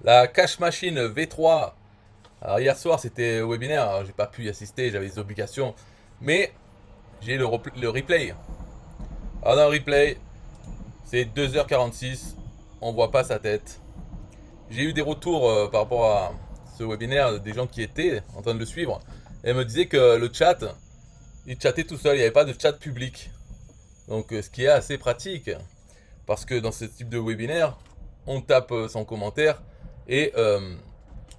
La Cash Machine V3. Alors hier soir c'était au webinaire, alors j'ai pas pu y assister, j'avais des obligations. Mais j'ai le replay. Alors dans le replay, c'est 2h46, on voit pas sa tête. J'ai eu des retours par rapport à ce webinaire des gens qui étaient en train de le suivre. Et me disaient que le chat, il chattait tout seul, il n'y avait pas de chat public. Donc ce qui est assez pratique. Parce que dans ce type de webinaire, on tape son commentaire et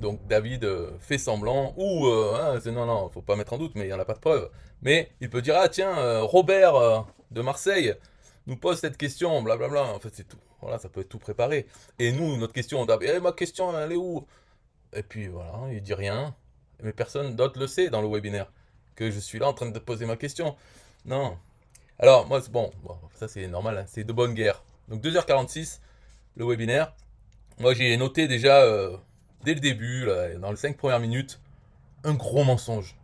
donc David fait semblant, ou non, non, faut pas mettre en doute, mais il n'y en a pas de preuve. Mais il peut dire, ah tiens, Robert de Marseille nous pose cette question, blablabla. En fait, c'est tout. Voilà, ça peut être tout préparé. Et nous, notre question, on tape, ma question, elle est où? Et puis voilà, il dit rien. Mais personne d'autre le sait dans le webinaire. Que je suis là en train de poser ma question. Non. Alors, moi, c'est bon, ça c'est normal, hein, c'est de bonne guerre. Donc 2h46, le webinaire. Moi, j'ai noté déjà, dès le début, là, dans les 5 premières minutes, un gros mensonge.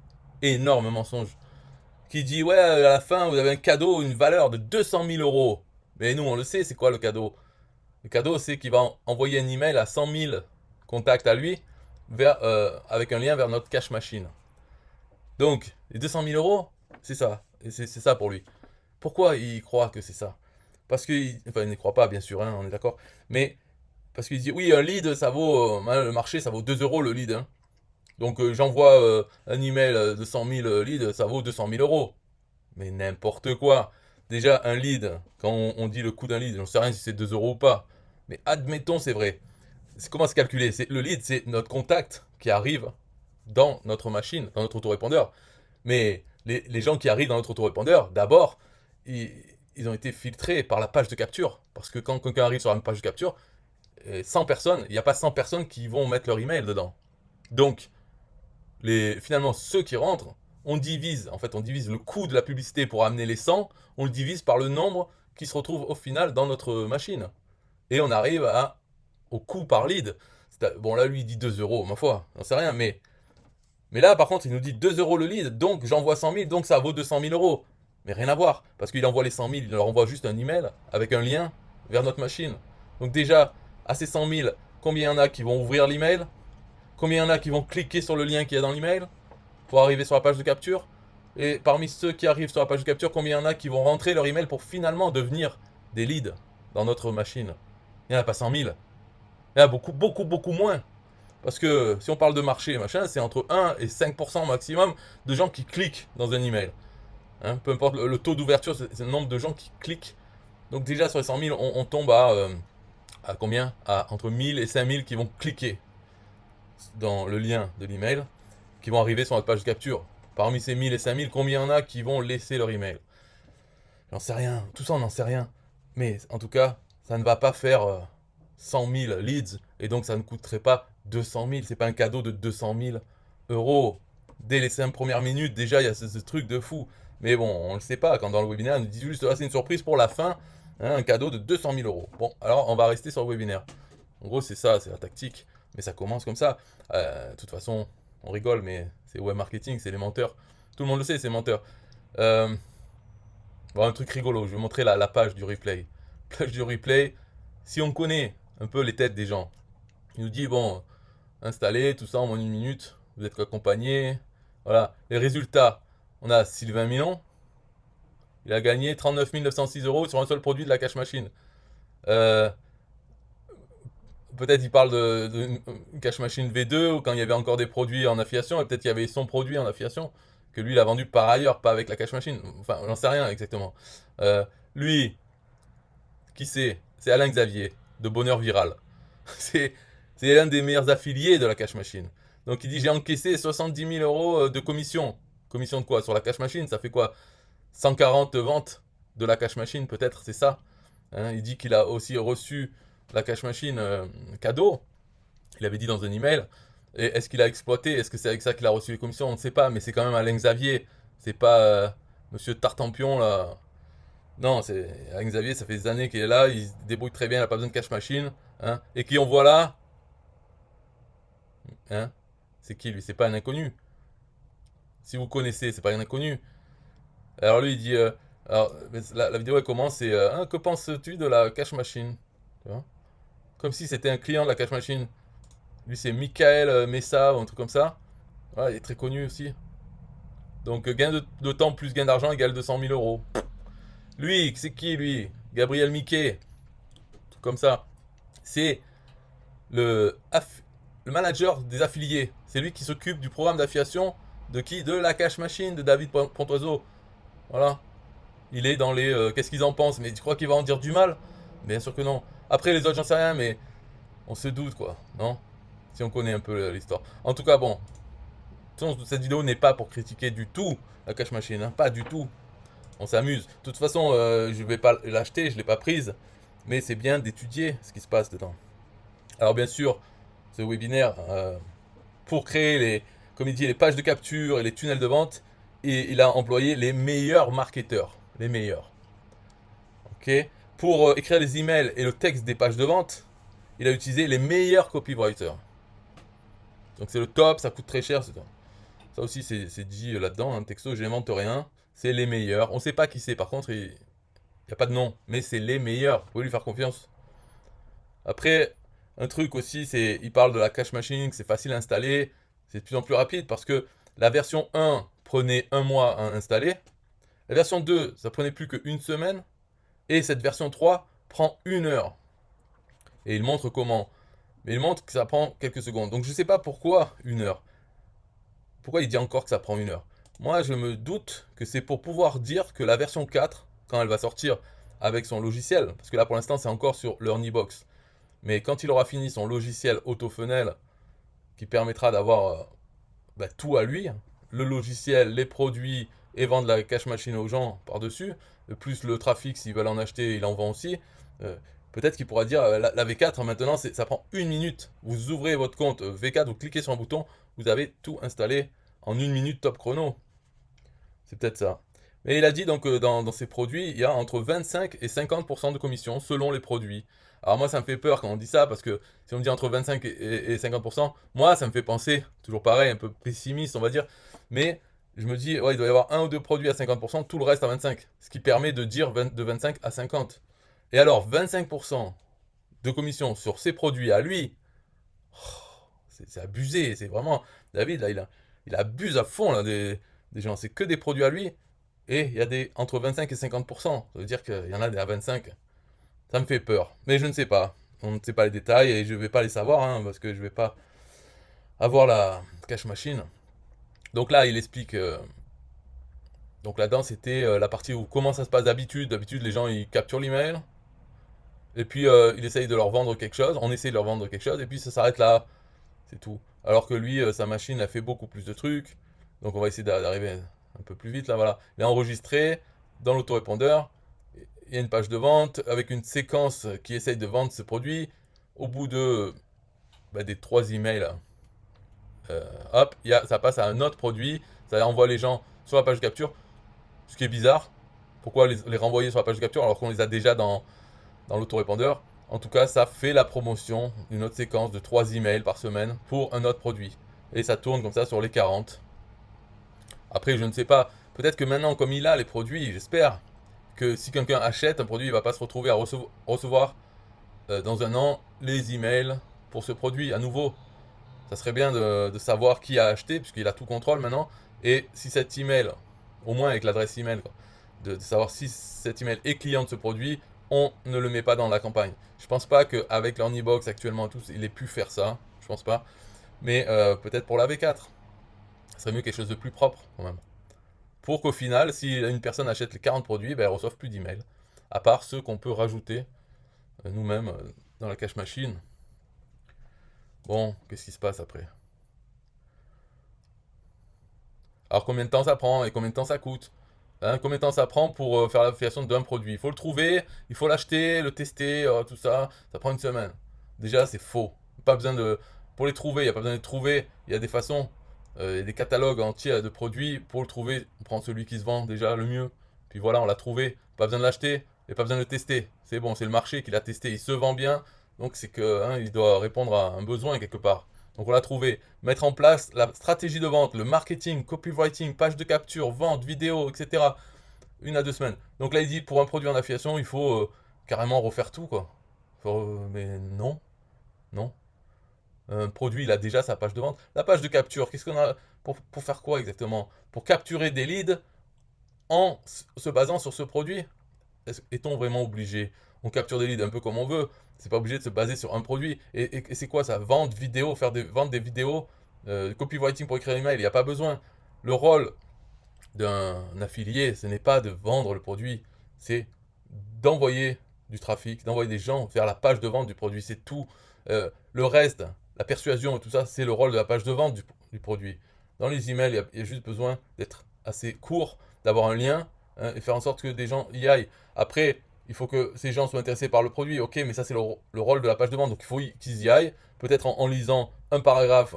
Énorme mensonge. Qui dit, ouais, à la fin, vous avez un cadeau, une valeur de 200 000 euros. Mais nous, on le sait, c'est quoi le cadeau? Le cadeau, c'est qu'il va envoyer un email à 100 000 contacts à lui, avec un lien vers notre cash machine. Donc, les 200 000 euros, c'est ça. Et c'est ça pour lui. Pourquoi il croit que c'est ça? Parce qu'il, enfin, il n'y croit pas, bien sûr, hein, on est d'accord. Mais parce qu'il dit, oui, un lead, ça vaut, le marché, ça vaut 2 euros le lead, hein. Donc j'envoie un email de 100 000 leads, ça vaut 200 000 euros. Mais n'importe quoi. Déjà, un lead, quand on dit le coût d'un lead, on ne sait rien si c'est 2 euros ou pas. Mais admettons, c'est vrai. Comment c'est calculé? Le lead, c'est notre contact qui arrive dans notre machine, dans notre autorépondeur. Mais les gens qui arrivent dans notre autorépondeur, d'abord, ils, ils ont été filtrés par la page de capture. Parce que quand quelqu'un arrive sur une page de capture, 100 personnes, il n'y a pas 100 personnes qui vont mettre leur email dedans. Donc, finalement, ceux qui rentrent, on divise le coût de la publicité pour amener les 100, on le divise par le nombre qui se retrouve au final dans notre machine. Et on arrive au coût par lead. Bon, là, lui, il dit 2 euros, ma foi, j'en sais rien, mais là, par contre, il nous dit 2 euros le lead, donc j'envoie 100 000, donc ça vaut 200 000 euros. Mais rien à voir, parce qu'il envoie les 100 000, il leur envoie juste un email avec un lien vers notre machine. Donc déjà, à ces 100 000, combien il y en a qui vont ouvrir l'email? Combien il y en a qui vont cliquer sur le lien qu'il y a dans l'email pour arriver sur la page de capture? Et parmi ceux qui arrivent sur la page de capture, combien il y en a qui vont rentrer leur email pour finalement devenir des leads dans notre machine? Il n'y en a pas 100 000. Il y en a beaucoup, beaucoup, beaucoup moins. Parce que si on parle de marché, machin, c'est entre 1 et 5% maximum de gens qui cliquent dans un email. Hein, peu importe le taux d'ouverture, c'est le nombre de gens qui cliquent. Donc déjà sur les 100 000, on tombe à combien? À entre 1000 et 5000 qui vont cliquer dans le lien de l'email, qui vont arriver sur notre page de capture. Parmi ces 1000 et 5000, combien il y en a qui vont laisser leur email? J'en sais rien, tout ça on n'en sait rien. Mais en tout cas, ça ne va pas faire 100 000 leads, et donc ça ne coûterait pas 200 000. C'est pas un cadeau de 200 000 euros. Dès les 5 premières minutes, déjà, il y a ce truc de fou. Mais bon, on ne le sait pas. Quand dans le webinaire, on nous dit juste, ah, c'est une surprise pour la fin, hein, un cadeau de 200 000 euros. Bon, alors on va rester sur le webinaire. En gros, c'est ça, c'est la tactique. Mais ça commence comme ça. De toute façon, on rigole, mais c'est web marketing, c'est les menteurs. Tout le monde le sait, c'est menteurs. Euh, bon, un truc rigolo, je vais montrer la page du replay. Page du replay, si on connaît un peu les têtes des gens, il nous dit, bon, installez tout ça en moins d'une minute, vous êtes accompagné. Voilà, les résultats, on a Sylvain Milon, il a gagné 39 906 euros sur un seul produit de la cash machine. Euh, Peut-être il parle de cash machine V2 ou quand il y avait encore des produits en affiliation, et peut-être qu'il y avait son produit en affiliation que lui il a vendu par ailleurs, pas avec la cash machine. Enfin, j'en sais rien exactement. Euh, Lui, qui c'est Alain Xavier de Bonheur Viral. c'est l'un des meilleurs affiliés de la cash machine. Donc il dit j'ai encaissé 70 000 euros de commission. Commission de quoi? Sur la cash machine, ça fait quoi? 140 ventes de la cash machine, peut-être, c'est ça. Hein, il dit qu'il a aussi reçu la cash machine cadeau. Il avait dit dans un email. Et est-ce qu'il a exploité? Est-ce que c'est avec ça qu'il a reçu les commissions? On ne sait pas, mais c'est quand même Alain Xavier. C'est pas Monsieur Tartampion là. Non, c'est Alain Xavier, ça fait des années qu'il est là, il se débrouille très bien, il n'a pas besoin de cash machine. Hein, et qui on voit là? Hein, c'est qui lui? C'est pas un inconnu. Si vous connaissez, c'est pas un inconnu. Alors lui, il dit, alors, la vidéo elle commence, c'est, que penses-tu de la cash machine? Tu vois, comme si c'était un client de la cash machine. Lui, c'est Michael Messa ou un truc comme ça. Voilà, il est très connu aussi. Donc, gain de temps plus gain d'argent égale 200 000 euros. Lui, c'est qui lui? Gabriel Miquet. Tout comme ça. C'est le, le manager des affiliés. C'est lui qui s'occupe du programme d'affiliation de qui? De la Cash Machine de David Pontoiseau. Voilà. Il est dans les qu'est-ce qu'ils en pensent, mais tu crois qu'il va en dire du mal? Bien sûr que non. Après les autres, j'en sais rien, mais on se doute quoi, non? Si on connaît un peu l'histoire. En tout cas, bon, cette vidéo n'est pas pour critiquer du tout la Cash Machine, hein, pas du tout. On s'amuse. De toute façon, je vais pas l'acheter, je l'ai pas prise, mais c'est bien d'étudier ce qui se passe dedans. Alors bien sûr, ce webinaire, pour créer les, comme il dit, les pages de capture et les tunnels de vente, et il a employé les meilleurs marketeurs, les meilleurs. Ok. Pour écrire les emails et le texte des pages de vente, il a utilisé les meilleurs copywriters. Donc c'est le top, ça coûte très cher. Ça aussi c'est dit là-dedans, un texto, je n'invente rien. C'est les meilleurs. On ne sait pas qui c'est, par contre, il n'y a pas de nom, mais c'est les meilleurs. Vous pouvez lui faire confiance. Après, un truc aussi, c'est il parle de la cash machine, que c'est facile à installer, c'est de plus en plus rapide parce que la version 1 prenait un mois à installer, la version 2, ça prenait plus qu'une semaine, et cette version 3 prend 1 heure. Et il montre comment. Mais il montre que ça prend quelques secondes. Donc je ne sais pas pourquoi 1 heure. Pourquoi il dit encore que ça prend 1 heure? Moi, je me doute que c'est pour pouvoir dire que la version 4, quand elle va sortir avec son logiciel, parce que là pour l'instant c'est encore sur l'Ernibox, mais quand il aura fini son logiciel AutoFunnel, qui permettra d'avoir tout à lui, le logiciel, les produits, et vendre la cash machine aux gens par-dessus, plus le trafic, s'ils veulent en acheter, il en vend aussi. Peut-être qu'il pourra dire, la V4 maintenant, ça prend 1 minute. Vous ouvrez votre compte V4, vous cliquez sur un bouton, vous avez tout installé en 1 minute top chrono. C'est peut-être ça. Mais il a dit donc dans ses produits, il y a entre 25 et 50% de commission selon les produits. Alors moi, ça me fait peur quand on dit ça, parce que si on dit entre 25 et 50%, moi, ça me fait penser, toujours pareil, un peu pessimiste, on va dire, mais je me dis, ouais, il doit y avoir un ou deux produits à 50%, tout le reste à 25%, ce qui permet de dire de 25 à 50. Et alors, 25% de commission sur ces produits à lui, c'est abusé, c'est vraiment, David, là, il abuse à fond là, des gens, c'est que des produits à lui, et il y a des entre 25 et 50%, ça veut dire qu'il y en a des à 25. Ça me fait peur, mais je ne sais pas. On ne sait pas les détails et je ne vais pas les savoir, hein, parce que je ne vais pas avoir la cash machine. Donc là, il explique. Donc là-dedans, c'était la partie où comment ça se passe d'habitude. D'habitude, les gens ils capturent l'email et puis il essaye de leur vendre quelque chose. On essaye de leur vendre quelque chose et puis ça s'arrête là. C'est tout. Alors que lui, sa machine a fait beaucoup plus de trucs. Donc on va essayer d'arriver un peu plus vite là. Voilà. Il a enregistré dans l'autorépondeur. Il y a une page de vente avec une séquence qui essaye de vendre ce produit. Au bout de des 3 emails, hop, ça passe à un autre produit. Ça envoie les gens sur la page de capture. Ce qui est bizarre. Pourquoi les renvoyer sur la page de capture alors qu'on les a déjà dans l'autorépondeur? En tout cas, ça fait la promotion d'une autre séquence de 3 emails par semaine pour un autre produit. Et ça tourne comme ça sur les 40. Après, je ne sais pas. Peut-être que maintenant, comme il a les produits, j'espère que si quelqu'un achète un produit, il ne va pas se retrouver à recevoir dans un an les emails pour ce produit à nouveau. Ça serait bien de savoir qui a acheté, puisqu'il a tout contrôle maintenant. Et si cet email, au moins avec l'adresse email, quoi, de savoir si cet email est client de ce produit, on ne le met pas dans la campagne. Je pense pas qu'avec l'Ornibox actuellement tous, il ait pu faire ça. Je pense pas. Mais peut-être pour la V4. Ça serait mieux quelque chose de plus propre quand même. Pour qu'au final, si une personne achète les 40 produits, elle ne reçoive plus d'emails. À part ceux qu'on peut rajouter nous-mêmes dans la cache machine. Bon, qu'est-ce qui se passe après? Alors combien de temps ça prend et combien de temps ça coûte? Hein, combien de temps ça prend pour faire l'affiliation d'un produit? Il faut le trouver, il faut l'acheter, le tester, tout ça. Ça prend une semaine. Déjà, c'est faux. Pas besoin de... Pour les trouver, il n'y a pas besoin de les trouver. Il y a des façons. Il y a des catalogues entiers de produits. Pour le trouver, on prend celui qui se vend déjà le mieux. Puis voilà, on l'a trouvé. Pas besoin de l'acheter et pas besoin de le tester. C'est bon, c'est le marché qui l'a testé. Il se vend bien. Donc c'est que il doit répondre à un besoin quelque part. Donc on l'a trouvé. Mettre en place la stratégie de vente, le marketing, copywriting, page de capture, vente, vidéo, etc. 1 à 2 semaines. Donc là il dit pour un produit en affiliation, il faut carrément refaire tout quoi. Mais non, non. un produit, il a déjà sa page de vente. La page de capture, qu'est-ce qu'on a pour faire quoi exactement? Pour capturer des leads en se basant sur ce produit? Est-on vraiment obligé? On capture des leads un peu comme on veut. C'est pas obligé de se baser sur un produit. Et c'est quoi ça? Vendre vidéo, vendre des vidéos, copywriting pour écrire un email, il n'y a pas besoin. Le rôle d'un affilié, ce n'est pas de vendre le produit, c'est d'envoyer du trafic, d'envoyer des gens vers la page de vente du produit. C'est tout. Le reste, la persuasion et tout ça, c'est le rôle de la page de vente du produit. Dans les emails, il y a juste besoin d'être assez court, d'avoir un lien, hein, et faire en sorte que des gens y aillent. Après, il faut que ces gens soient intéressés par le produit. Ok, mais ça, c'est le rôle de la page de vente. Donc, il faut qu'ils y aillent, peut-être en lisant un paragraphe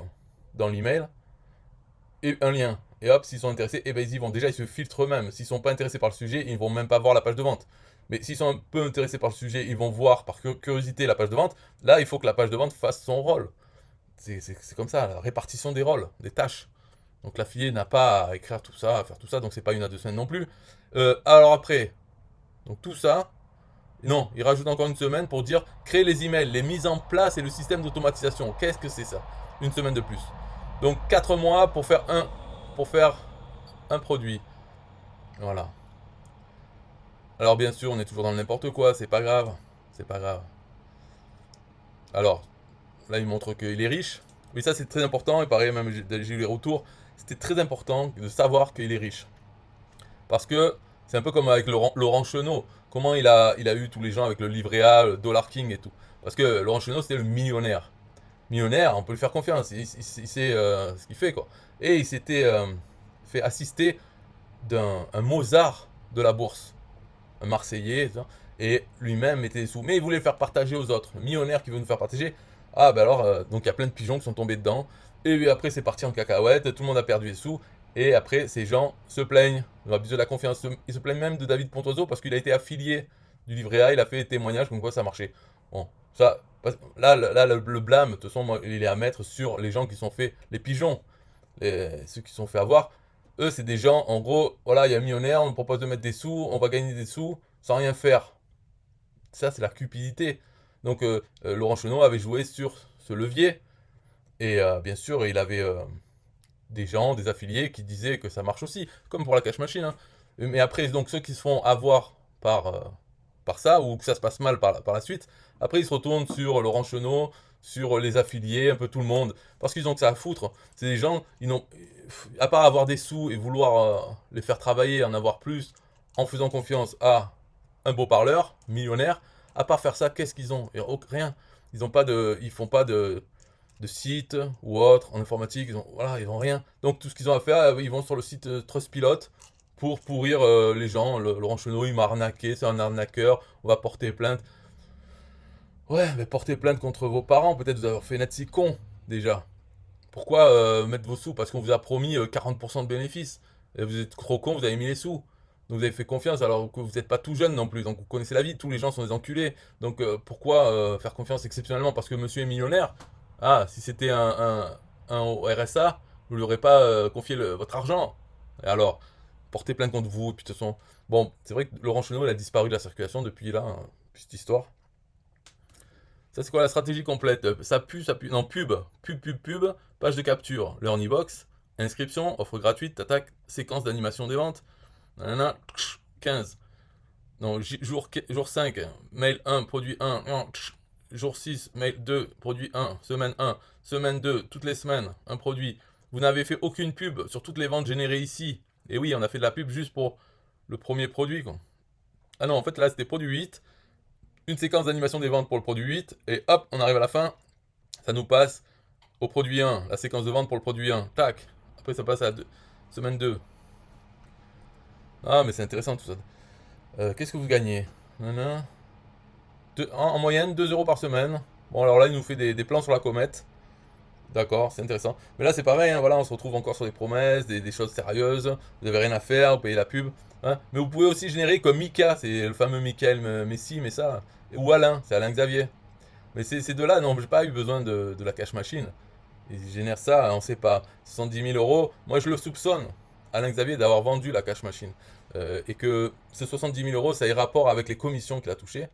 dans l'email et un lien. Et hop, s'ils sont intéressés, eh ben ils y vont. Déjà, ils se filtrent eux-mêmes. S'ils sont pas intéressés par le sujet, ils vont même pas voir la page de vente. Mais s'ils sont un peu intéressés par le sujet, ils vont voir par curiosité la page de vente. Là, il faut que la page de vente fasse son rôle. C'est comme ça, la répartition des rôles, des tâches. Donc l'affilié n'a pas à écrire tout ça, à faire tout ça, donc c'est pas 1 à 2 semaines non plus. Alors après, donc tout ça, non, il rajoute encore 1 semaine pour dire créer les emails, les mises en place et le système d'automatisation. Qu'est-ce que c'est ça? 1 semaine de plus. Donc 4 mois pour faire un produit. Voilà. Alors bien sûr, on est toujours dans le n'importe quoi, c'est pas grave. C'est pas grave. Alors, là il montre qu'il est riche. Oui, ça c'est très important, et pareil, même j'ai eu les retours. C'était très important de savoir qu'il est riche. Parce que c'est un peu comme avec Laurent Chenot. Comment il a eu tous les gens avec le livret A, le Dollar King et tout. Parce que Laurent Chenot, c'était le millionnaire. Millionnaire, on peut lui faire confiance. Il sait ce qu'il fait, quoi. Et il s'était fait assister d'un Mozart de la bourse. Un Marseillais. Et lui-même mettait des sous. Mais il voulait le faire partager aux autres. Un millionnaire qui veut nous faire partager. Ah, ben alors, donc il y a plein de pigeons qui sont tombés dedans. Et après, c'est parti en cacahuète. Tout le monde a perdu les sous. Et après, ces gens se plaignent. Ils ont abusé de la confiance. Ils se plaignent même de David Pontozo parce qu'il a été affilié du livret A. Il a fait des témoignages comme quoi ça marchait. Bon, ça, là le blâme, de toute façon, il est à mettre sur les gens qui sont fait, les pigeons, ceux qui sont fait avoir. Eux, c'est des gens, en gros, voilà, il y a un millionnaire, on me propose de mettre des sous, on va gagner des sous sans rien faire. Ça, c'est la cupidité. Donc, Laurent Chenot avait joué sur ce levier. Et bien sûr, il avait des gens, des affiliés qui disaient que ça marche aussi, comme pour la cash machine, hein. Mais après, donc ceux qui se font avoir par ça, ou que ça se passe mal par la suite, après ils se retournent sur Laurent Chenot, sur les affiliés, un peu tout le monde, parce qu'ils ont que ça à foutre. C'est des gens, ils n'ont, à part avoir des sous et vouloir les faire travailler, en avoir plus, en faisant confiance à un beau parleur, millionnaire, à part faire ça, qu'est-ce qu'ils ont? Rien. Ils ont pas de, ils font pas de site ou autre en informatique, ils ont rien. Donc tout ce qu'ils ont à faire, ils vont sur le site Trustpilot pour pourrir les gens. Laurent Chenot, il m'a arnaqué, c'est un arnaqueur, on va porter plainte. Ouais, mais porter plainte contre vos parents, peut-être vous avez fait naître si con déjà. Pourquoi mettre vos sous? Parce qu'on vous a promis 40% de bénéfices. Et vous êtes trop con, vous avez mis les sous. Donc vous avez fait confiance alors que vous n'êtes pas tout jeune non plus. Donc vous connaissez la vie, tous les gens sont des enculés. Donc pourquoi faire confiance exceptionnellement parce que monsieur est millionnaire? Ah, si c'était un au RSA, vous ne lui aurez pas confié votre argent. Et alors, portez plainte contre vous, et puis de toute façon. Bon, c'est vrai que Laurent Chenot, il a disparu de la circulation depuis là, hein, depuis cette histoire. Ça, c'est quoi la stratégie complète? Ça pue. Non, pub, page de capture, Learnybox, inscription, offre gratuite, attaque, séquence d'animation des ventes, nanana, 15. Non, jour 5, mail 1, produit 1, jour 6, mail 2, produit 1, semaine 2, toutes les semaines, un produit. Vous n'avez fait aucune pub sur toutes les ventes générées ici. Et oui, on a fait de la pub juste pour le premier produit, quoi. Ah non, en fait, là, c'était produit 8, une séquence d'animation des ventes pour le produit 8, et hop, on arrive à la fin, ça nous passe au produit 1, la séquence de vente pour le produit 1, tac. Après, ça passe à semaine 2. Ah, mais c'est intéressant tout ça. Qu'est-ce que vous gagnez? En moyenne, 2 euros par semaine. Bon, alors là, il nous fait des plans sur la comète. D'accord, c'est intéressant. Mais là, c'est pareil, hein, voilà, on se retrouve encore sur des promesses, des choses sérieuses. Vous n'avez rien à faire, vous payez la pub, hein. Mais vous pouvez aussi générer comme Mika, c'est le fameux Michael Messi, mais ça. Ou Alain, c'est Alain Xavier. Mais ces deux-là n'ont pas eu besoin de la cash machine. Ils génèrent ça, on ne sait pas, 70 000 euros. Moi, je le soupçonne, Alain Xavier, d'avoir vendu la cash machine. Et que ces 70 000 euros, ça ait rapport avec les commissions qu'il a touchées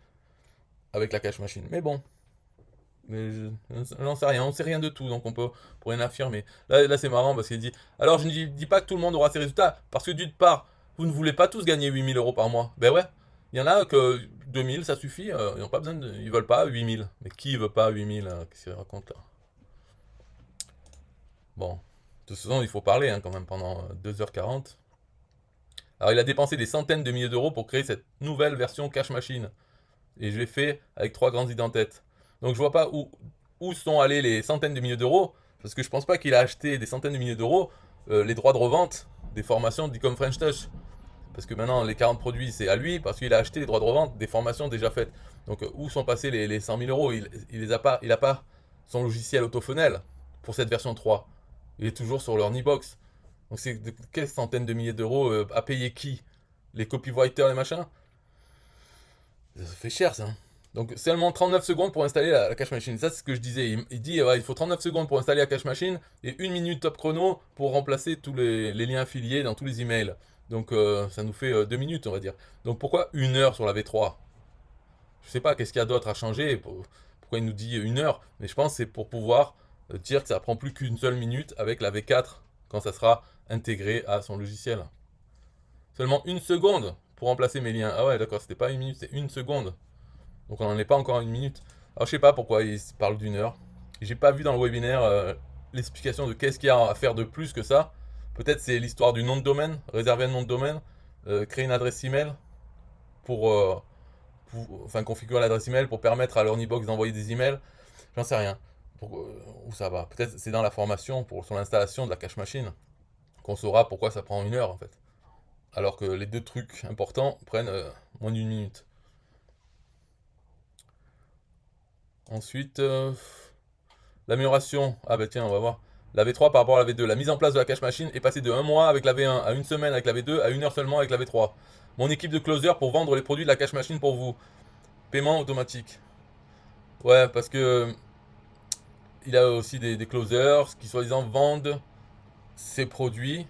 avec la cash machine. Mais bon, Mais j'en sais rien, on sait rien de tout, donc on pour rien affirmer. Là c'est marrant parce qu'il dit, alors je ne dis pas que tout le monde aura ces résultats, parce que d'une part, vous ne voulez pas tous gagner 8 000 € par mois. Ben ouais, il y en a que 2 000 ça suffit, ils n'ont pas besoin ils veulent pas 8 000. Mais qui veut pas 8 000 hein, qu'est-ce qu'il raconte là? Bon, de toute façon il faut parler hein, quand même pendant 2h40. Alors il a dépensé des centaines de milliers d'euros pour créer cette nouvelle version Cash Machine. Et je l'ai fait avec 3 grandes idées en tête. Donc je vois pas où sont allés les centaines de milliers d'euros, parce que je pense pas qu'il a acheté des centaines de milliers d'euros les droits de revente des formations d'Ecom French Touch. Parce que maintenant les 40 produits c'est à lui, parce qu'il a acheté les droits de revente des formations déjà faites. Donc où sont passés les 100 000 euros il a pas son logiciel autophonel pour cette version 3. Il est toujours sur leur e-box. Donc c'est de quelles centaines de milliers d'euros à payer qui? Les copywriters, les machins? Ça fait cher ça. Donc seulement 39 secondes pour installer la cache machine. Ça c'est ce que je disais. Il dit ouais, il faut 39 secondes pour installer la cache machine et 1 minute top chrono pour remplacer tous les liens affiliés dans tous les emails. Donc ça nous fait 2 minutes on va dire. Donc pourquoi 1 heure sur la V3? Je sais pas qu'est-ce qu'il y a d'autre à changer. Pourquoi il nous dit 1 heure? Mais je pense que c'est pour pouvoir dire que ça prend plus qu'une seule minute avec la V4 quand ça sera intégré à son logiciel. Seulement 1 seconde pour remplacer mes liens. Ah ouais d'accord, c'était pas 1 minute, c'est 1 seconde. Donc on n'en est pas encore à 1 minute. Alors je sais pas pourquoi il parle d'1 heure. J'ai pas vu dans le webinaire l'explication de qu'est-ce qu'il y a à faire de plus que ça. Peut-être c'est l'histoire du nom de domaine, réserver un nom de domaine, créer une adresse email pour, enfin configurer l'adresse email pour permettre à l'Ornibox d'envoyer des emails. J'en sais rien. Où ça va? Peut-être c'est dans la formation pour sur l'installation de la cache machine qu'on saura pourquoi ça prend 1 heure en fait. Alors que les deux trucs importants prennent moins d'1 minute. Ensuite, l'amélioration. Ah bah tiens, on va voir. La V3 par rapport à la V2. La mise en place de la cache machine est passée de 1 mois avec la V1 à 1 semaine avec la V2 à 1 heure seulement avec la V3. Mon équipe de closer pour vendre les produits de la cache machine pour vous. Paiement automatique. Ouais, parce que il a aussi des closers qui soi-disant vendent ces produits.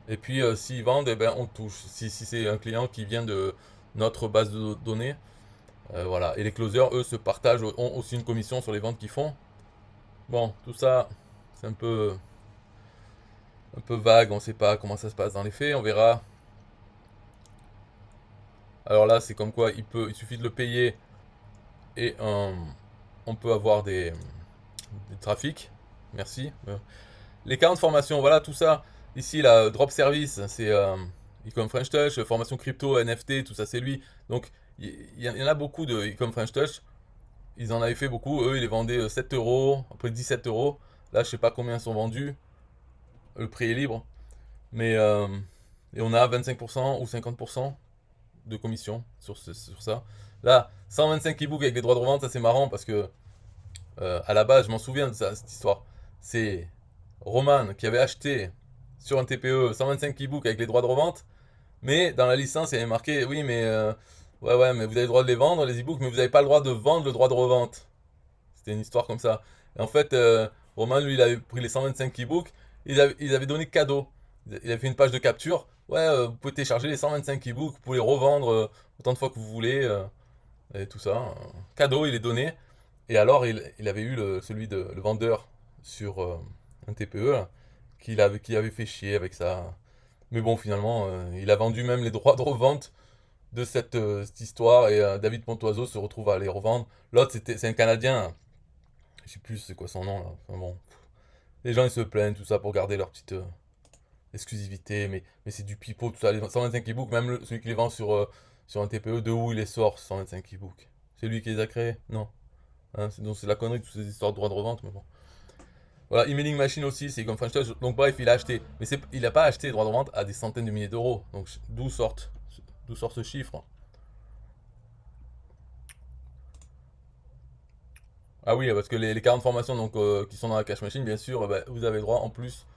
Et puis s'ils vendent, eh ben, on touche. Si c'est un client qui vient de notre base de données. Voilà. Et les closers, eux, se partagent, ont aussi une commission sur les ventes qu'ils font. Bon, tout ça, c'est un peu vague, on ne sait pas comment ça se passe dans les faits, on verra. Alors là, c'est comme quoi il suffit de le payer et on peut avoir des trafics. Merci. Les 40 formations, voilà tout ça. Ici, la Drop Service, c'est Ecom French Touch, formation crypto, NFT, tout ça, c'est lui. Donc, il y en a beaucoup de Ecom French Touch. Ils en avaient fait beaucoup. Eux, ils les vendaient 7 euros, après 17 euros. Là, je sais pas combien sont vendus. Le prix est libre. Mais et on a 25% ou 50% de commission sur ça. Là, 125 e-books avec les droits de revente, ça c'est marrant parce que à la base, je m'en souviens de ça, cette histoire. C'est Roman qui avait acheté sur un TPE 125 e-books avec les droits de revente, mais dans la licence, il y avait marqué oui, mais ouais, mais vous avez le droit de les vendre, les e-books, mais vous n'avez pas le droit de vendre le droit de revente. C'était une histoire comme ça. Et en fait, Roman, lui, il avait pris les 125 e-books, ils avaient donné cadeau. Il avait fait une page de capture. Ouais, vous pouvez télécharger les 125 e-books, vous pouvez les revendre autant de fois que vous voulez, et tout ça. Cadeau, il est donné. Et alors, il avait eu le vendeur sur un TPE là, qui avait fait chier avec ça. Mais bon, finalement, il a vendu même les droits de revente de cette histoire et David Pontoiseau se retrouve à les revendre. L'autre, c'est un Canadien. Je sais plus c'est quoi son nom là. Enfin bon. Les gens ils se plaignent, tout ça, pour garder leur petite exclusivité, mais c'est du pipeau, tout ça. Les 125 e-books, même celui qui les vend sur un TPE, de où il les sort, 125 e-books? C'est lui qui les a créés? Non. Hein, donc c'est la connerie, toutes ces histoires de droits de revente, mais bon. Voilà, Emailing Machine aussi, c'est comme French Touch. Donc bref, il a acheté. Mais il n'a pas acheté les droits de revente à des centaines de milliers d'euros. Donc d'où sort ce chiffre? Ah oui, parce que les 40 formations donc, qui sont dans la cache machine, bien sûr, bah, vous avez le droit en plus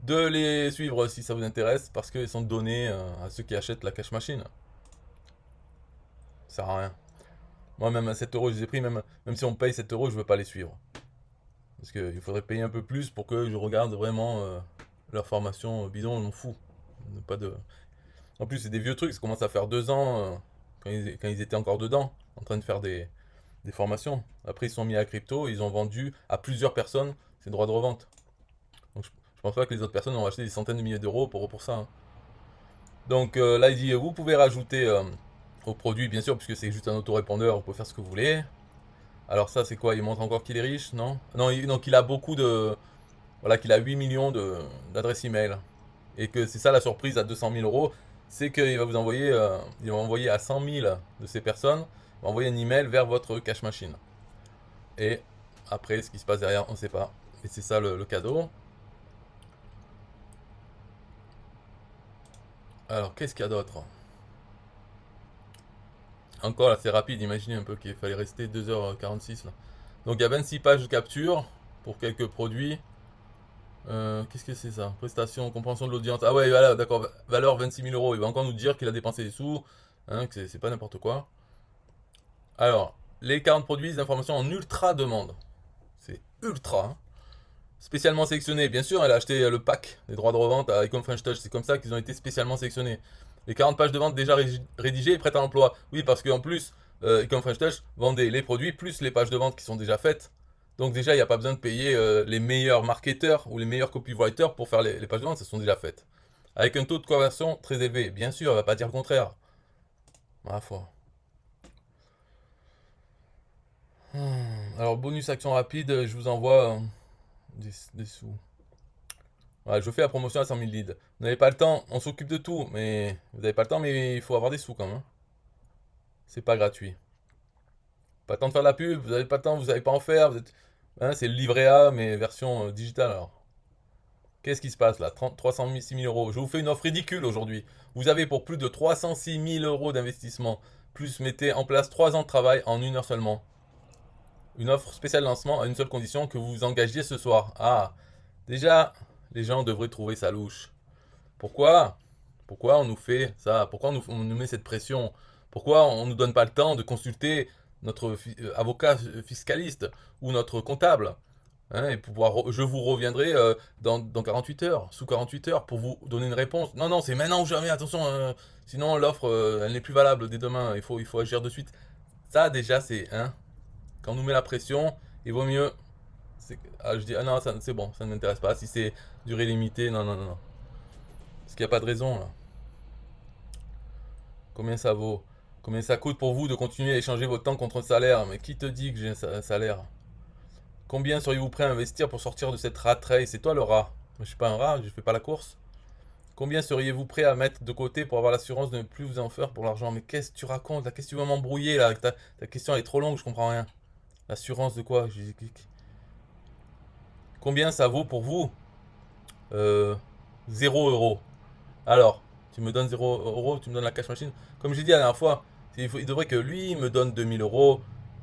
de les suivre si ça vous intéresse, parce qu'ils sont donnés à ceux qui achètent la cache machine. Ça sert à rien. Moi, même à 7 euros, je les ai pris, même si on paye 7 euros, je veux pas les suivre. Parce qu'il faudrait payer un peu plus pour que je regarde vraiment leur formation bidon, on m'en fout. Pas de... En plus, c'est des vieux trucs, ça commence à faire 2 ans quand ils étaient encore dedans, en train de faire des formations. Après, ils sont mis à crypto, ils ont vendu à plusieurs personnes ces droits de revente. Donc, je pense pas que les autres personnes ont acheté des centaines de milliers d'euros pour ça, hein. Donc là, il dit, vous pouvez rajouter au produit, bien sûr, puisque c'est juste un autorépondeur, vous pouvez faire ce que vous voulez. Alors ça, c'est quoi? Il montre encore qu'il est riche, non? Non, donc il a beaucoup de... Voilà, qu'il a 8 millions d'adresses email. Et que c'est ça la surprise à 200 000 euros, c'est qu'il va vous envoyer, il va envoyer à 100 000 de ces personnes, il va envoyer un email vers votre cash machine. Et après, ce qui se passe derrière, on ne sait pas. Et c'est ça le cadeau. Alors, qu'est-ce qu'il y a d'autre? Encore là, c'est rapide, imaginez un peu qu'il fallait rester 2h46 là. Donc il y a 26 pages de capture pour quelques produits. Qu'est-ce que c'est ça? Prestation, compréhension de l'audience. Ah ouais, voilà, d'accord. Valeur 26 000 euros. Il va encore nous dire qu'il a dépensé des sous. Hein, que c'est pas n'importe quoi. Alors, les 40 produits, des informations en ultra demande. C'est ultra, hein. Spécialement sélectionné. Bien sûr, elle a acheté le pack des droits de revente à Icon French Touch. C'est comme ça qu'ils ont été spécialement sélectionnés. Les 40 pages de vente déjà rédigées et prêtes à l'emploi. Oui, parce qu'en plus, Icon French Touch vendait les produits plus les pages de vente qui sont déjà faites. Donc déjà, il n'y a pas besoin de payer les meilleurs marketeurs ou les meilleurs copywriters pour faire les pages de vente, ça sont déjà faites. Avec un taux de conversion très élevé. Bien sûr, elle va pas dire le contraire. Ma foi. Alors, bonus action rapide, je vous envoie des sous. Voilà, je fais la promotion à 100 000 leads. Vous n'avez pas le temps, on s'occupe de tout, mais vous n'avez pas le temps, mais il faut avoir des sous quand même, hein. C'est pas gratuit. Pas le temps de faire de la pub, vous n'avez pas le temps, vous n'avez pas en faire. Hein, c'est le livret A, mais version digitale alors. Qu'est-ce qui se passe là? 306 000 euros. Je vous fais une offre ridicule aujourd'hui. Vous avez pour plus de 306 000 euros d'investissement, plus mettez en place 3 ans de travail en 1 heure seulement. Une offre spéciale lancement à une seule condition, que vous vous engagiez ce soir. Ah, déjà, les gens devraient trouver ça louche. Pourquoi? Pourquoi on nous fait ça? Pourquoi on nous met cette pression? Pourquoi on ne nous donne pas le temps de consulter notre avocat fiscaliste ou notre comptable? Hein, et pouvoir, je vous reviendrai dans 48 heures, sous 48 heures, pour vous donner une réponse. Non, non, c'est maintenant ou jamais, attention, sinon l'offre, elle n'est plus valable dès demain, il faut agir de suite. Ça, déjà, c'est, hein, quand on nous met la pression, il vaut mieux. Ah, je dis, ah non, c'est bon, ça ne m'intéresse pas. Si c'est durée limitée, non, non, non, non. Parce qu'il n'y a pas de raison, là. Combien ça vaut? Combien ça coûte pour vous de continuer à échanger votre temps contre un salaire? Mais qui te dit que j'ai un salaire? Combien seriez-vous prêt à investir pour sortir de cette rat race? C'est toi le rat. Moi, je suis pas un rat, je fais pas la course. Combien seriez-vous prêt à mettre de côté pour avoir l'assurance de ne plus vous en faire pour l'argent? Mais qu'est-ce que tu racontes là? Qu'est-ce que tu veux m'embrouiller là? Ta question elle est trop longue, je comprends rien. L'assurance de quoi? Combien ça vaut pour vous? 0 euros. Alors, tu me donnes 0 euros, tu me donnes la cash machine. Comme j'ai dit la dernière fois, il devrait que lui me donne 2 000 euros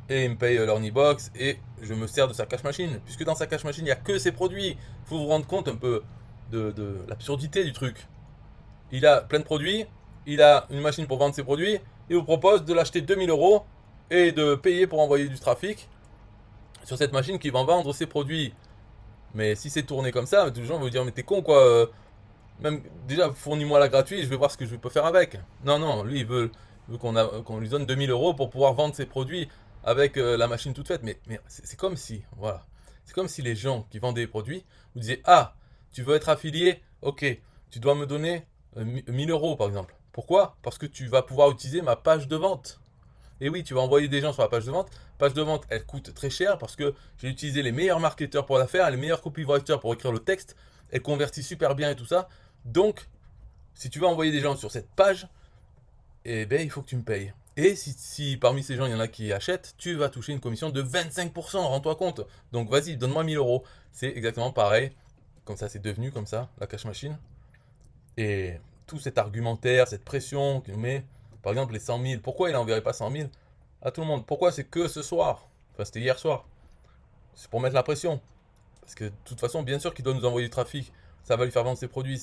et il me paye l'Ornibox et je me sers de sa cash machine. Puisque dans sa cash machine, il n'y a que ses produits. Il faut vous rendre compte un peu de l'absurdité du truc. Il a plein de produits, il a une machine pour vendre ses produits, il vous propose de l'acheter 2 000 euros et de payer pour envoyer du trafic sur cette machine qui va vendre ses produits. Mais si c'est tourné comme ça, les gens vont vous dire mais t'es con quoi, même déjà fournis-moi la gratuite, je vais voir ce que je peux faire avec. Non, non, lui il veut qu'on lui donne 2 000 euros pour pouvoir vendre ses produits avec la machine toute faite. Mais c'est comme si, voilà, c'est comme si les gens qui vendaient des produits vous disaient ah, tu veux être affilié? Ok, tu dois me donner 1 000 euros par exemple. Pourquoi? Parce que tu vas pouvoir utiliser ma page de vente. Et oui, tu vas envoyer des gens sur la page de vente. Page de vente, elle coûte très cher parce que j'ai utilisé les meilleurs marketeurs pour la faire, les meilleurs copywriters pour écrire le texte. Elle convertit super bien et tout ça. Donc, si tu veux envoyer des gens sur cette page, eh ben, il faut que tu me payes. Et si parmi ces gens, il y en a qui achètent, tu vas toucher une commission de 25%, rends-toi compte. Donc vas-y, donne-moi 1 000 euros. C'est exactement pareil. Comme ça, c'est devenu comme ça, la cash machine. Et tout cet argumentaire, cette pression qu'il nous met, par exemple les 100 000, pourquoi il n'enverrait pas 100 000 à tout le monde? Pourquoi c'est que ce soir? Enfin, c'était hier soir. C'est pour mettre la pression. Parce que de toute façon, bien sûr qu'il doit nous envoyer du trafic. Ça va lui faire vendre ses produits.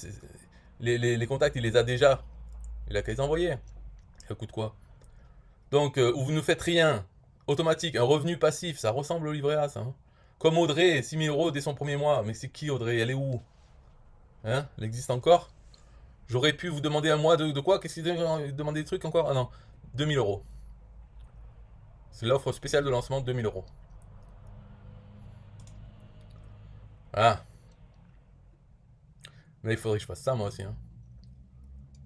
Les contacts, il les a déjà. Il a qu'à les envoyer. Ça coûte quoi? Donc, vous ne faites rien. Automatique, un revenu passif, ça ressemble au livret A, ça, hein. Comme Audrey, 6 000 euros dès son premier mois. Mais c'est qui Audrey? Elle est où? Hein? Elle existe encore? J'aurais pu vous demander un mois de quoi? Qu'est-ce qu'il demander des trucs encore? Ah non, 2 000 euros. C'est l'offre spéciale de lancement de 2000 euros. Ah, mais il faudrait que je fasse ça moi aussi, hein.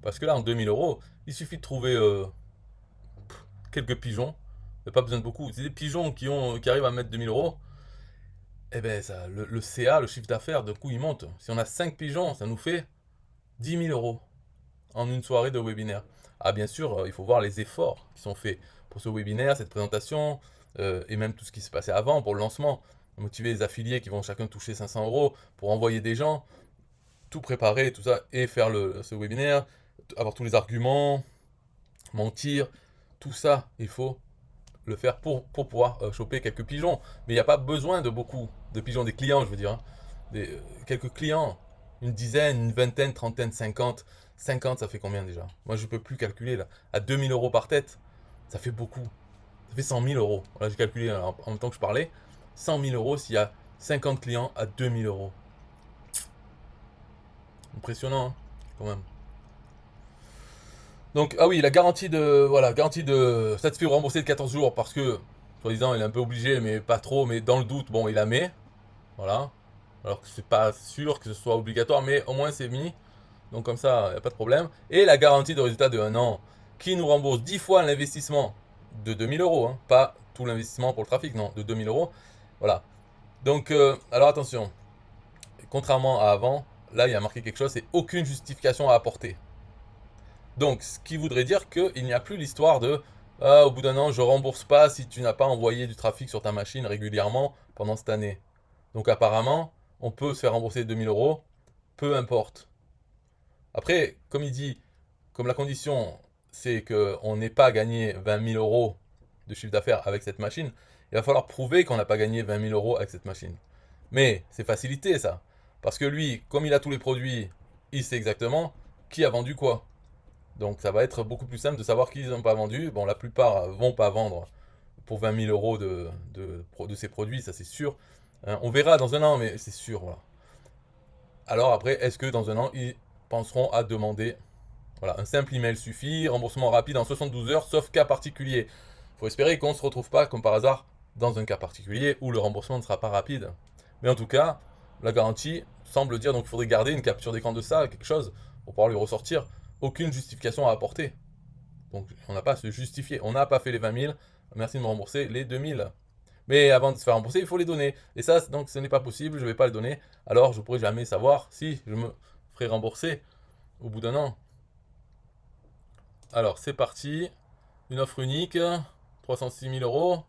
Parce que là, en 2000 euros, il suffit de trouver quelques pigeons. Il n'y a pas besoin de beaucoup. C'est des pigeons qui arrivent à mettre 2000 euros. Eh ben, ça, le CA, le chiffre d'affaires, de coup, il monte. Si on a 5 pigeons, ça nous fait 10 000 euros en une soirée de webinaire. Ah, bien sûr, il faut voir les efforts qui sont faits pour ce webinaire, cette présentation, et même tout ce qui s'est passé avant pour le lancement. Motiver les affiliés qui vont chacun toucher 500 euros pour envoyer des gens, tout préparer, tout ça, et faire ce webinaire, avoir tous les arguments, mentir, tout ça, il faut le faire pour pouvoir choper quelques pigeons. Mais il n'y a pas besoin de beaucoup de pigeons, des clients, je veux dire, hein. Quelques clients, une dizaine, une vingtaine, trentaine, 50. 50, ça fait combien déjà? Moi, je peux plus calculer là. À 2000 euros par tête, ça fait beaucoup. Ça fait 100 000 euros. Là, j'ai calculé en même temps que je parlais. 100 000 euros s'il y a 50 clients à 2000 euros. Impressionnant, hein, quand même. Donc, ah oui, la garantie de, voilà, garantie de satisfait ou remboursé de 14 jours parce que, soi-disant, il est un peu obligé, mais pas trop, mais dans le doute, bon, il la met. Voilà. Alors que c'est pas sûr que ce soit obligatoire, mais au moins c'est mis. Donc comme ça, il n'y a pas de problème. Et la garantie de résultat de 1 an, qui nous rembourse 10 fois l'investissement de 2000 euros. Hein. Pas tout l'investissement pour le trafic, non, de 2000 euros. Voilà. Donc, alors attention. Contrairement à avant, là, il y a marqué quelque chose, c'est aucune justification à apporter. Donc, ce qui voudrait dire qu'il n'y a plus l'histoire de ah, au bout d'un an, je rembourse pas si tu n'as pas envoyé du trafic sur ta machine régulièrement pendant cette année. Donc, apparemment, on peut se faire rembourser 2000 euros, peu importe. Après, comme il dit, comme la condition, c'est qu'on n'ait pas gagné 20 000 euros de chiffre d'affaires avec cette machine, il va falloir prouver qu'on n'a pas gagné 20 000 euros avec cette machine. Mais c'est facilité ça. Parce que lui, comme il a tous les produits, il sait exactement qui a vendu quoi. Donc ça va être beaucoup plus simple de savoir qui n'ont pas vendu. Bon, la plupart vont pas vendre pour 20 000 euros de ces produits, ça c'est sûr. Hein, on verra dans un an, mais c'est sûr. Voilà. Alors après, est-ce que dans un an, ils penseront à demander, voilà, un simple email suffit, remboursement rapide en 72 heures, sauf cas particulier. Il faut espérer qu'on ne se retrouve pas, comme par hasard, dans un cas particulier où le remboursement ne sera pas rapide. Mais en tout cas, la garantie semble dire, donc il faudrait garder une capture d'écran de ça, quelque chose, pour pouvoir lui ressortir. Aucune justification à apporter. Donc on n'a pas à se justifier. On n'a pas fait les 20 000, merci de me rembourser les 2000. Mais avant de se faire rembourser, il faut les donner. Et ça, donc ce n'est pas possible, je ne vais pas les donner. Alors je ne pourrai jamais savoir si je me ferai rembourser au bout d'un an. Alors c'est parti. Une offre unique, 306 000 euros.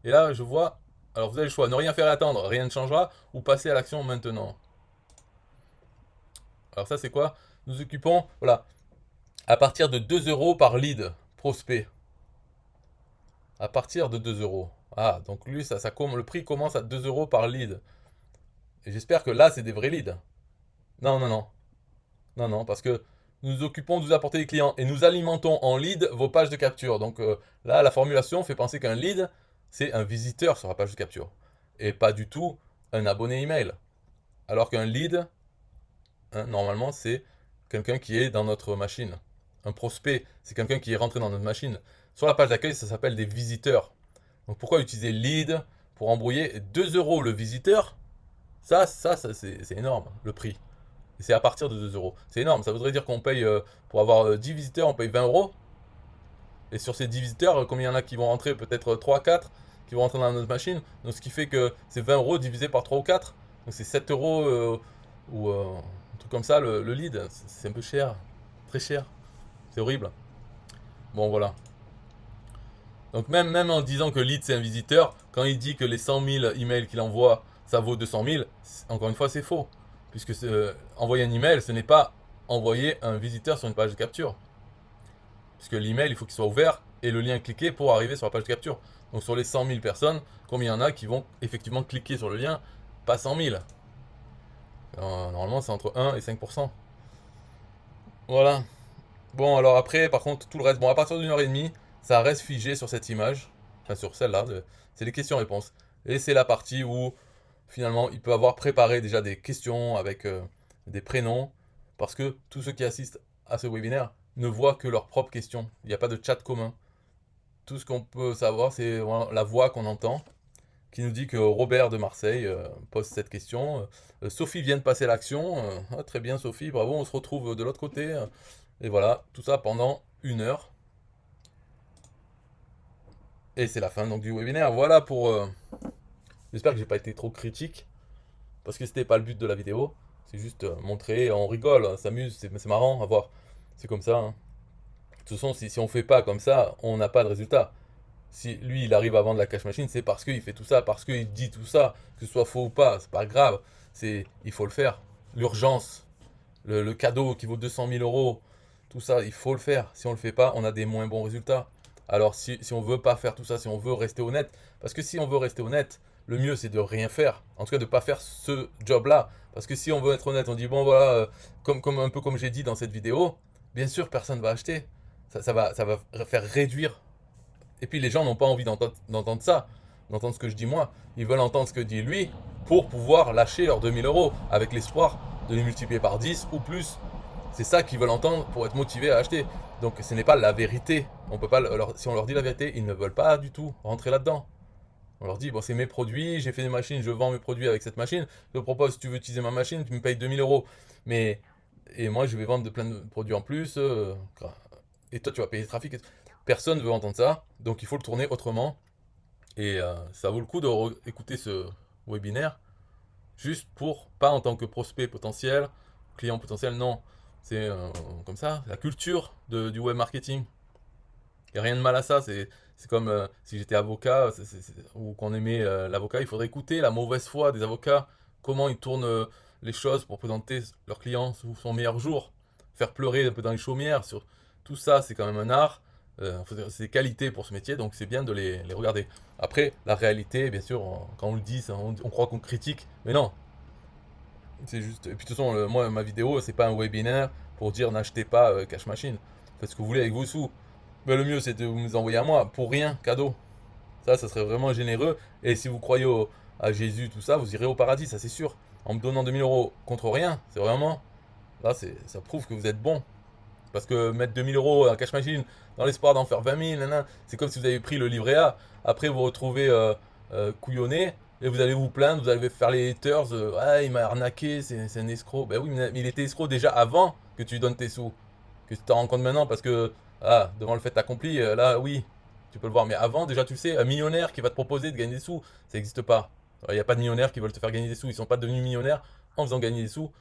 Et là, je vois. Alors vous avez le choix, ne rien faire et attendre, rien ne changera, ou passer à l'action maintenant. Alors ça, c'est quoi? Nous occupons, voilà, à partir de 2 euros par lead prospect. À partir de 2 euros. Ah, donc lui, le prix commence à 2 euros par lead. Et j'espère que là, c'est des vrais leads. Non, non, non. Non, non, parce que nous nous occupons de vous apporter des clients et nous alimentons en lead vos pages de capture. Donc là, la formulation fait penser qu'un lead, c'est un visiteur sur la page de capture. Et pas du tout un abonné email. Alors qu'un lead, hein, normalement, c'est quelqu'un qui est dans notre machine. Un prospect, c'est quelqu'un qui est rentré dans notre machine. Sur la page d'accueil, ça s'appelle des visiteurs. Donc pourquoi utiliser lead pour embrouiller 2 euros le visiteur? Ça c'est énorme, le prix. Et c'est à partir de 2 euros. C'est énorme, ça voudrait dire qu'on paye, pour avoir 10 visiteurs, on paye 20 euros. Et sur ces 10 visiteurs, combien il y en a qui vont rentrer? Peut-être 3, 4 qui vont rentrer dans notre machine. Donc ce qui fait que c'est 20 euros divisé par 3 ou 4. Donc c'est 7 euros ou un truc comme ça le lead. C'est un peu cher, très cher. C'est horrible. Bon voilà. Donc même en disant que lead c'est un visiteur, quand il dit que les 100 000 emails qu'il envoie, ça vaut 200 000, encore une fois c'est faux. Puisque envoyer un email, ce n'est pas envoyer un visiteur sur une page de capture. Puisque l'email, il faut qu'il soit ouvert et le lien cliqué pour arriver sur la page de capture. Donc sur les 100 000 personnes, combien il y en a qui vont effectivement cliquer sur le lien? Pas 100 000. Normalement c'est entre 1 et 5%. Voilà. Bon, alors après, par contre, tout le reste, bon, à partir d'une heure et demie, ça reste figé sur cette image, enfin sur celle-là, c'est les questions-réponses. Et c'est la partie où, finalement, il peut avoir préparé déjà des questions avec des prénoms, parce que tous ceux qui assistent à ce webinaire ne voient que leurs propres questions. Il n'y a pas de chat commun. tout ce qu'on peut savoir, c'est voilà, la voix qu'on entend, qui nous dit que Robert de Marseille pose cette question. Sophie vient de passer l'action. Ah, très bien Sophie, bravo, on se retrouve de l'autre côté. Et voilà, tout ça pendant 1 heure. Et c'est la fin donc du webinaire. Voilà pour... J'espère que j'ai pas été trop critique, parce que c'était pas le but de la vidéo. C'est juste montrer, on rigole, on s'amuse, c'est marrant à voir. C'est comme ça, hein. De toute façon, si on fait pas comme ça, on n'a pas de résultat. Si lui, il arrive à vendre la cash machine, c'est parce qu'il fait tout ça, parce qu'il dit tout ça, que ce soit faux ou pas, c'est pas grave. Il faut le faire. L'urgence, le cadeau qui vaut 200 000 euros, tout ça, il faut le faire. Si on le fait pas, on a des moins bons résultats. Alors si on veut pas faire tout ça, si on veut rester honnête, parce que si on veut rester honnête, le mieux c'est de rien faire. En tout cas, de pas faire ce job-là. Parce que si on veut être honnête, on dit bon voilà, un peu comme j'ai dit dans cette vidéo, bien sûr personne va acheter. Ça va faire réduire. Et puis les gens n'ont pas envie d'entendre ça, d'entendre ce que je dis moi. Ils veulent entendre ce que dit lui pour pouvoir lâcher leurs 2000 euros avec l'espoir de les multiplier par 10 ou plus. C'est ça qu'ils veulent entendre pour être motivés à acheter. Donc ce n'est pas la vérité. On peut pas si on leur dit la vérité, ils ne veulent pas du tout rentrer là-dedans. On leur dit, bon, c'est mes produits, j'ai fait des machines, je vends mes produits avec cette machine. Je te propose, si tu veux utiliser ma machine, tu me payes 2000 euros. Mais, et moi, je vais vendre plein de produits en plus. Et toi, tu vas payer le trafic. Personne ne veut entendre ça. Donc, il faut le tourner autrement. Et ça vaut le coup d'écouter ce webinaire. Juste pour, pas en tant que prospect potentiel, client potentiel, non. C'est comme ça, la culture du web marketing. Il n'y a rien de mal à ça. C'est comme si j'étais avocat ou qu'on aimait l'avocat, il faudrait écouter la mauvaise foi des avocats, comment ils tournent les choses pour présenter leurs clients sous son meilleur jour, faire pleurer un peu dans les chaumières. Tout ça, c'est quand même un art. C'est des qualités pour ce métier, donc c'est bien de les regarder. Après, la réalité, bien sûr, quand on le dit, on croit qu'on critique, mais non. C'est juste. Et puis de toute façon, moi, ma vidéo, c'est pas un webinaire pour dire n'achetez pas Cash Machine. Faites ce que vous voulez avec vos sous. Mais le mieux, c'est de vous nous envoyer à moi, pour rien, cadeau. Ça serait vraiment généreux. Et si vous croyez à Jésus, tout ça, vous irez au paradis, ça c'est sûr. En me donnant 2000 euros contre rien, c'est vraiment. Là, ça prouve que vous êtes bon. Parce que mettre 2000 euros à cash machine dans l'espoir d'en faire 20 000, c'est comme si vous avez pris le livret A. Après, vous vous retrouvez couillonné et vous allez vous plaindre, vous allez faire les haters. Ah, il m'a arnaqué, c'est un escroc. Ben oui, mais il était escroc déjà avant que tu lui donnes tes sous. Que tu t'en rends compte maintenant parce que, devant le fait accompli, là, oui, tu peux le voir. Mais avant, déjà, tu le sais, un millionnaire qui va te proposer de gagner des sous, ça n'existe pas. Il n'y a pas de millionnaires qui veulent te faire gagner des sous. Ils ne sont pas devenus millionnaires en faisant gagner des sous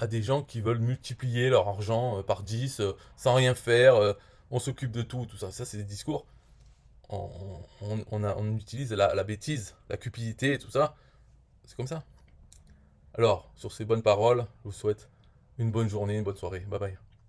à des gens qui veulent multiplier leur argent par 10 sans rien faire. On s'occupe de tout, tout ça. Ça, c'est des discours. On utilise la bêtise, la cupidité et tout ça. C'est comme ça. Alors, sur ces bonnes paroles, je vous souhaite une bonne journée, une bonne soirée. Bye bye.